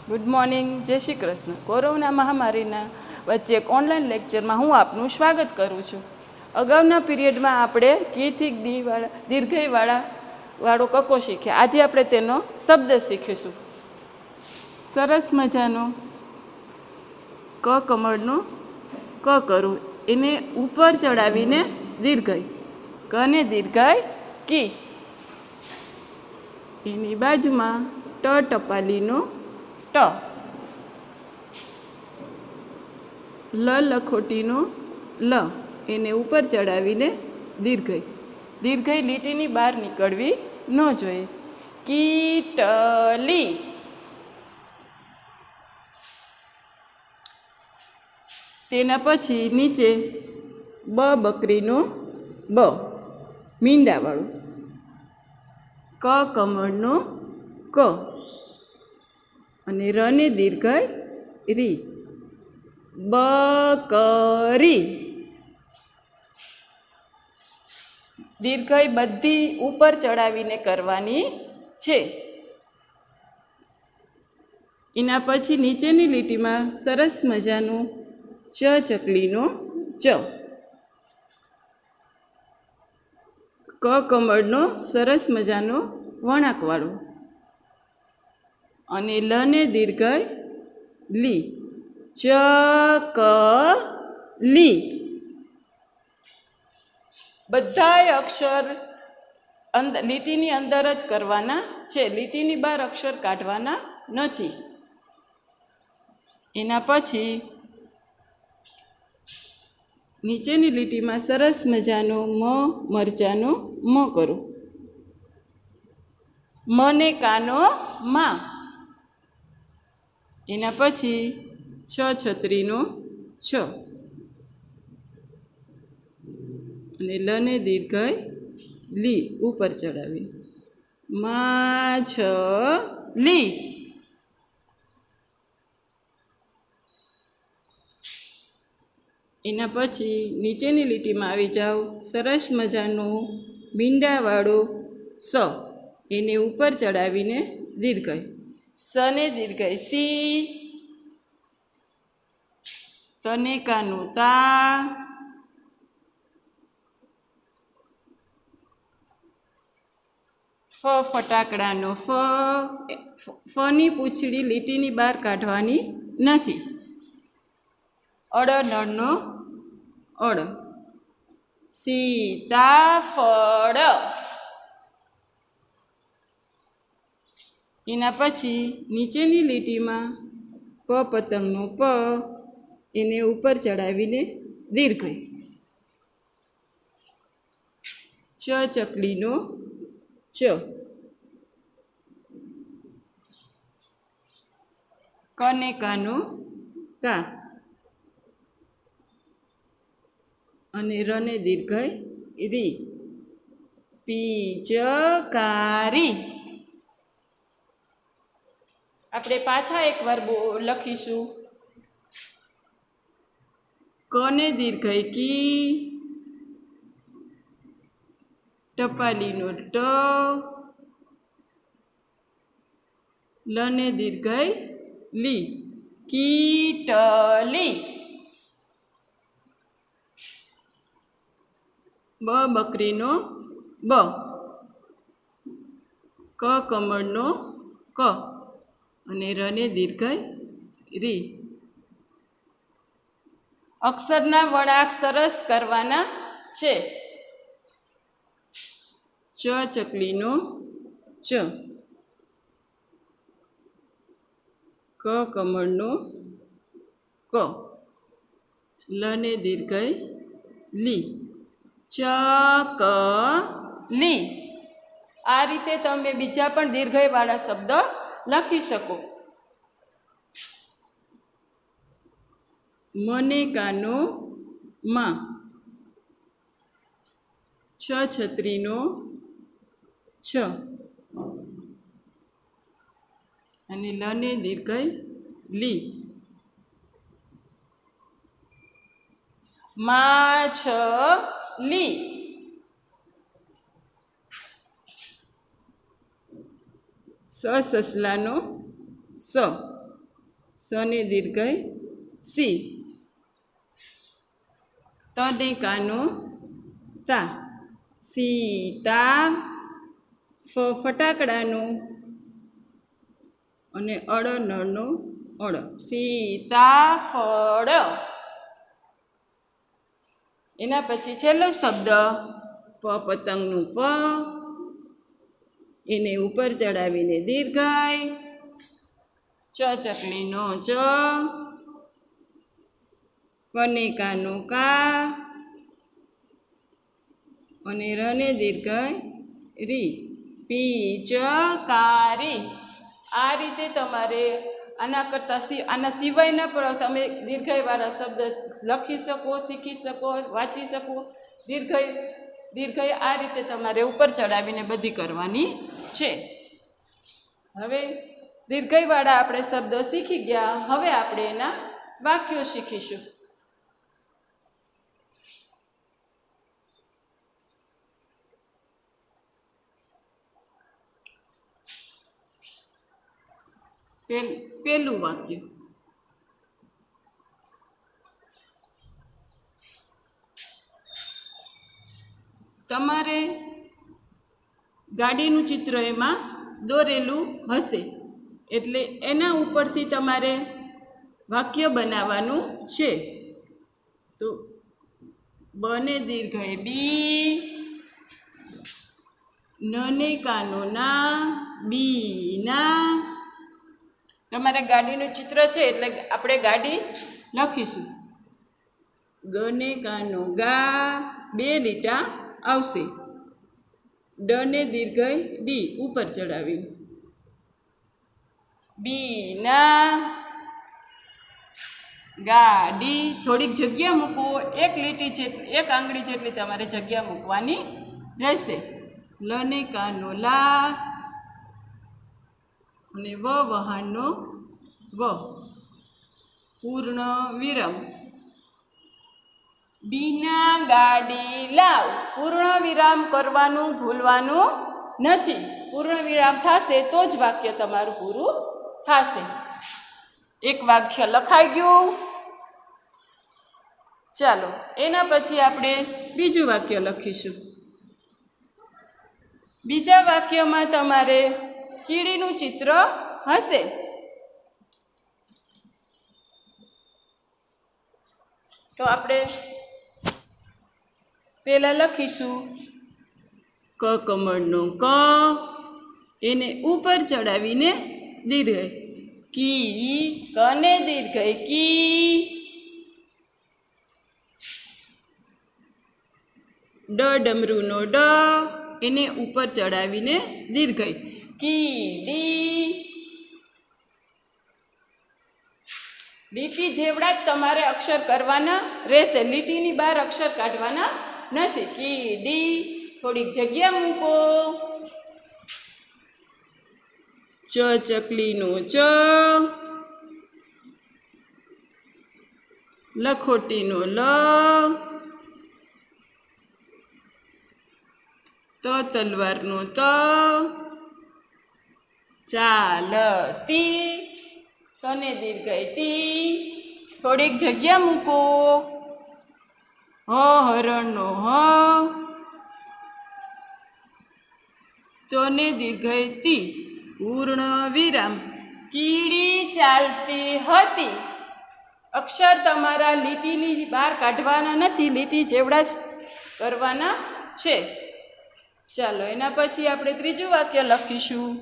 Good morning, જય Shri Krishna. Corona મહામારીના વચ્ચે એક ઓનલાઈન લેક્ચરમાં હું આપનું સ્વાગત કરું છું. અગાઉના પીરિયડમાં આપણે કીથી ડીવાળા દીર્ઘઈવાળો કકો શીખ્યા. આજે આપણે તેનો શબ્દ શીખીશું. સરસ મજાનો ક કમળનો ક કરું, એને ઉપર ચડાવીને દીર્ઘઈ, કને દીર્ઘઈ કી. એની બાજુમાં ટ ટપાલીનો ટ, લ લખોટીનો લ, એને ઉપર ચડાવીને દીર્ઘઈ. દીર્ઘઈ લીટીની બહાર નીકળવી ન જોઈએ. કીટલી. તેના પછી નીચે બ બકરીનો બ, મીંડાવાળું. ક કમળનો ક, અને રને દીર્ઘઈ રી, બકરી. દીર્ઘઈ બધી ઉપર ચડાવીને કરવાની છે. એના પછી નીચેની લીટીમાં સરસ મજાનું ચ ચકલીનો ચ, ક કમળનો સરસ મજાનો વળાંકવાળો, અને લને દીર્ઘઈ લી, ચકલી. બધાય અક્ષર લીટીની અંદર જ કરવાના છે, લીટીની બહાર અક્ષર કાઢવાના નથી. એના પછી નીચેની લીટીમાં સરસ મજાનો મ મરચાનો મ કરો. મને કાનો માં. એના પછી છ છત્રીનો છ, અને લને દીર્ઘઈ લી, ઉપર ચડાવી, માછલી. એના પછી નીચેની લીટીમાં આવી જાઓ, સરસ મજાનું મીંડાવાળો સ, એને ઉપર ચડાવીને દીર્ઘઈ, સને દીર્ઘઈ સી, તને કાનું તા, ફ ફટાકડાનો ફ. ફની પૂંછડી લીટીની બહાર કાઢવાની નથી. અડ નળનો અડ, સીતાફળ. એના પછી નીચેની લીટીમાં પ પતંગનો પ, એને ઉપર ચડાવીને દીર્ઘઈ, ચ ચકલીનો ચ, કને કાનો કા, અને રને દીર્ઘઈ રી, પિચકારી. આપણે પાછા એકવાર લખીશું. કને દીર્ઘઈ કી, ટપાલીનો ટ, લને દીર્ઘઈ લી, કીટલી. બ બકરીનો બ, ક કમળનો ક, અને રને દીર્ઘઈ રી. અક્ષરના વળાંક સરસ કરવાના છે. ચ ચકલીનો ચ, ક કમળનો ક, લને દીર્ઘઈ લી, ચકલી. આ રીતે તમે બીજા પણ દીર્ઘઈવાળા શબ્દ લખી શકો. મને કાનો માં, છ છત્રીનો છ, અને લને દીર્ઘઈ લી, માછલી. સસલાનો સ, સને દીર્ઘય સી, તને કાનો તા, સીતા, ફટાકડાનું અને નળનું અળ, સીતાફળ. એના પછી છેલ્લો શબ્દ પતંગનું પ, એને ઉપર ચડાવીને દીર્ઘાય, ચકલીનો ચ, કનેકાનો કા અને રને દીર્ઘાય રી, પિચકારી. આ રીતે તમારે આના સિવાયના પણ તમે દીર્ઘયવાળા શબ્દ લખી શકો, શીખી શકો, વાંચી શકો. દીર્ઘય આ રીતે તમારે ઉપર ચડાવીને બધી કરવાની છે. હવે દીર્ઘયવાળા આપણે શબ્દ શીખી ગયા. હવે આપણે એના વાક્યો શીખીશું. પહેલું વાક્ય, તમારે ગાડીનું ચિત્ર એમાં દોરેલું હશે એટલે એના ઉપરથી તમારે વાક્ય બનાવવાનું છે. તો બને દીર્ઘય બી, નને કાનો ના, બી ના. તમારે ગાડીનું ચિત્ર છે એટલે આપણે ગાડી લખીશું. ગને કાનો ગા, બે લીટા આવશે. ડને દીર્ઘય ડી ઉપર ચડાવી, બી ના, ગાડી. થોડીક જગ્યા મૂકો, એક લીટી જેટલી, એક આંગળી જેટલી તમારે જગ્યા મૂકવાની રહેશે. લને કાનો લા અને વહાણનો વ, પૂર્ણ વિરામ. બીના ગાડી લાવ, પૂર્ણ વિરામ કરવાનું ભૂલવાનું નથી. પૂર્ણ વિરામ થશે તો જ વાક્ય તમારું પૂરું થશે. એક વાક્ય લખાઈ ગયું. ચાલો એના પછી આપણે બીજું વાક્ય લખીશું. બીજા વાક્યમાં તમારે કીડીનું ચિત્ર હશે. તો આપણે પહેલાં લખીશું કમળનો ક, એને ઉપર ચડાવીને દીર્ઘય, કી, કને દીર્ઘય કી. ડમરૂનો ડ, એને ઉપર ચડાવીને દીર્ઘય, કીડી. લીટી જેવડા જ તમારે અક્ષર કરવાના રહેશે. લીટીની બહાર અક્ષર કાઢવાના નથી. કીડી. થોડીક જગ્યા મૂકો. ચકલીનો ચ, લખોટીનો લ, તલવારનો ત, ચાલતી, તને દીર્ઘય તી. થોડીક જગ્યા મૂકો. હરણનો હ, તને દીર્ઘય તી, પૂર્ણ વિરામ. કીડી ચાલતી હતી. અક્ષર તમારા લીટીની બહાર કાઢવાના નથી, લીટી જેવડા જ કરવાના છે. ચાલો એના પછી આપણે ત્રીજું વાક્ય લખીશું.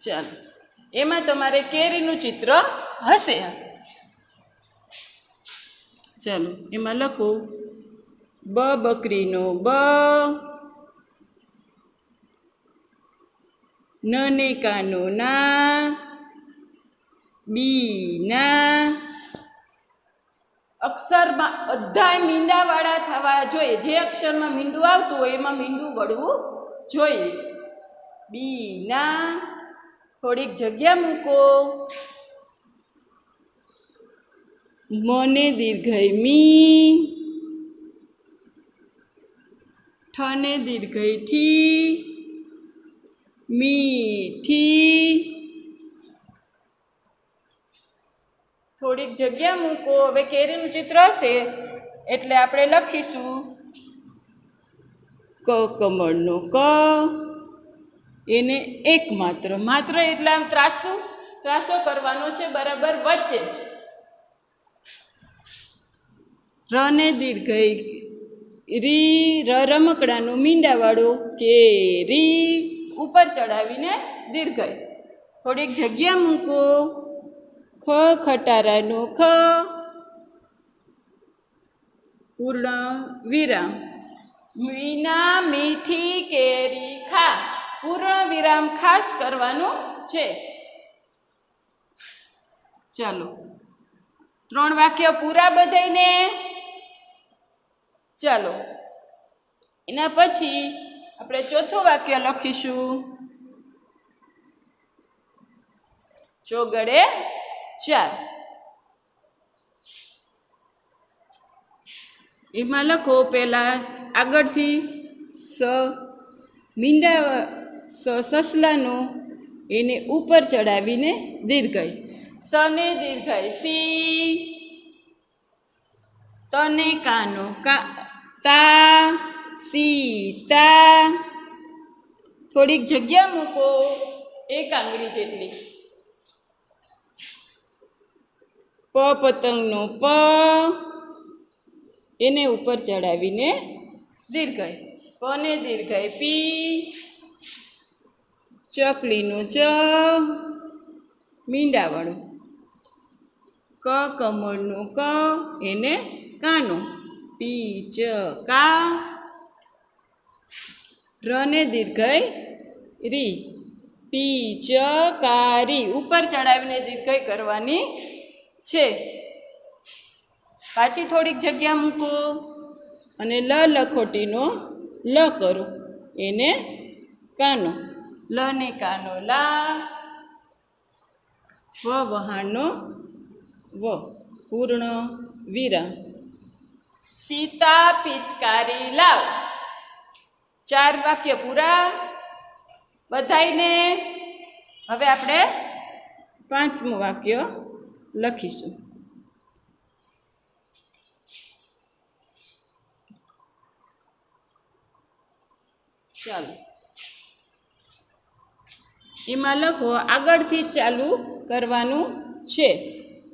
ચાલો એમાં તમારે કેરીનું ચિત્ર હશે. ચાલો એમાં લખો બકરીનો બ, નને કાનો ના, બી ના. અક્ષરમાં બધા મીંડાવાળા થવા જોઈએ. જે અક્ષરમાં મીંડું આવતું હોય એમાં મીંડું વળવું જોઈએ. બી ના. થોડીક જગ્યા મૂકો. મને દીર્ઘય મી, ઠને દીર્ઘય ઠી. મીઠી, થોડીક જગ્યા મૂકો. હવે કેરીનું ચિત્ર હશે એટલે આપણે લખીશું ક કમળનો ક, એને એક માત્ર, માત્ર એટલે આમ ત્રાસો કરવાનો છે બરાબર વચ્ચે જ. ર ને દીર્ઘઈ રી, ર રમકડાનો મીંડાવાળો કેરી, ઉપર ચડાવીને દીર્ઘઈ. થોડીક જગ્યા મૂકો. ખ ખટારાનો ખ, પૂર્ણ વિરામ. મીના મીઠી કેરી ખા, પૂર્ણ વિરામ ખાસ કરવાનું છે. ચાલો 3 વાક્ય પૂરા બધાઈને. ચાલો એના પછી આપણે ચોથું વાક્ય લખીશું ચોગડે 4. એમાં લખો પહેલા આગળથી સ મીંડા સસલાનો, એને ઉપર ચડાવીને દીર્ઘઈ. સને દીર્ઘઈ સી, તને કાનો કા તા, સીતા. થોડીક જગ્યા મૂકો, 1 આંગળી જેટલી. પ પતંગનો પ, એને ઉપર ચડાવીને દીર્ઘઈ. પને દીર્ઘઈ પી, ચકલીનું ચ, મીંડાવાળું. ક કમળનું ક, એને કાનો પી ચ કા. રને દીર્ઘઈ રી, પી ચ કારી, ઉપર ચડાવીને દીર્ઘઈ કરવાની છે. પાછી થોડીક જગ્યા મૂકો અને લ લખોટીનો લ કરો, એને કાનો. લ ને કાનો લા, વ વહાણનો વ, પૂર્ણ વિરામ. સીતા પિચકારી લાવ. 4 વાક્ય પૂરા બધાઈને. હવે આપણે 5મું વાક્ય લખીશું. ચાલો એમાં લખો, આગળથી ચાલુ કરવાનું છે.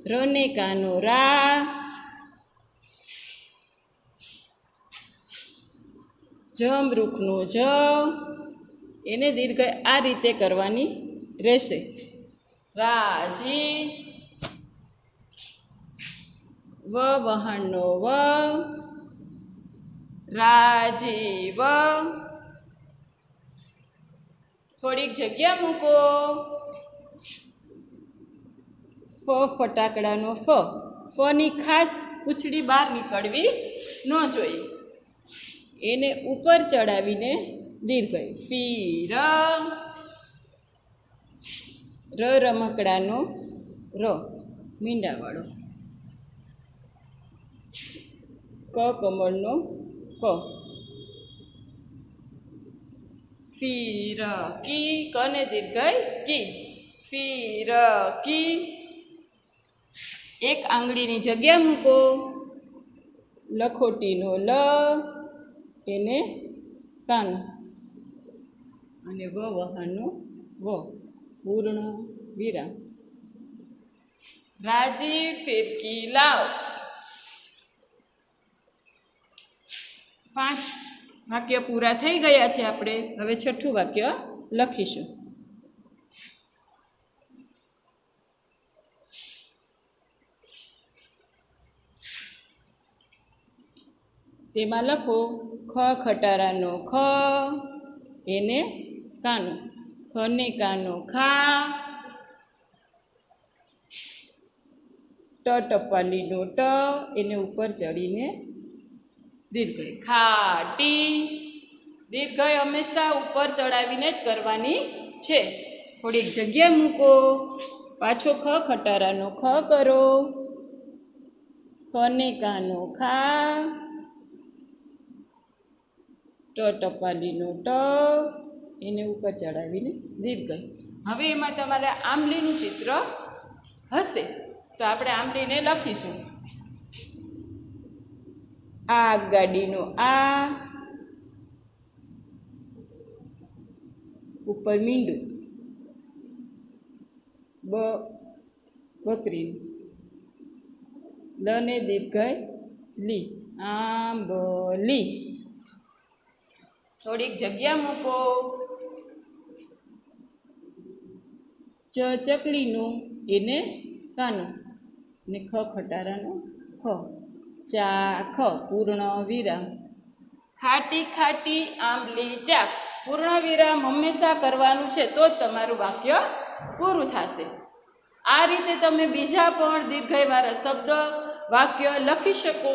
ર ને કાનો રા, જમરૂખનો જ, એને દીર્ઘ આ રીતે કરવાની રહેશે. રાજી, વ વહાણનો વ, રાજીવ. થોડીક જગ્યા મૂકો. ફ ફટાકડાનો ફ, ફની ખાસ પૂંછડી બહાર નીકળવી ન જોઈએ, એને ઉપર ચડાવીને દીર્ઘઈ. ફી ર રમકડાનો ર, મીંડાવાળો. ક કમળનો ક, ફીર કી, કને દીર્ઘઈ કી, ફીર કી. 1 આંગળીની જગ્યા મૂકો. લખોટીનો લ, એને કાનો અને વ વહાણનો વ, પૂર્ણ વિરામ. રાજી ફિરકી લાવ. 5 વાક્ય પૂરા થઈ ગયા છે. આપણે હવે 6થું વાક્ય લખીશું. તેમાં લખો, ખ ખટારાનો ખ, એને કાનો. ખને કાનો ખા, ટ ટપાલીનો ટ, એને ઉપર ચડીને દીર્ઘઈ. ખાટી, દીર્ઘઈ હંમેશા ઉપર ચડાવીને જ કરવાની છે. થોડીક જગ્યા મૂકો. પાછો ખ ખટારાનો ખ કરો. ખને કાનો ખા, ટ ટપાલીનો ટ, એને ઉપર ચડાવીને દીર્ઘ. હવે એમાં તમારે આંબલીનું ચિત્ર હશે તો આપણે આંબલીને લખીશું. આ ગાડીનું આ, ઉપર મીંડું, બકરીનું, લને દીર્ઘ લી, આંબલી. થોડીક જગ્યા મૂકો. ચકલીનું એને કાનું ને ખટારાનું ખ, ચાખ, પૂર્ણ વિરામ. ખાટી ખાટી આંબલી ચાખ. પૂર્ણ વિરામ હંમેશા કરવાનું છે તો જ તમારું વાક્ય પૂરું થશે. આ રીતે તમે બીજા પણ દીર્ઘયવાળા શબ્દ વાક્ય લખી શકો.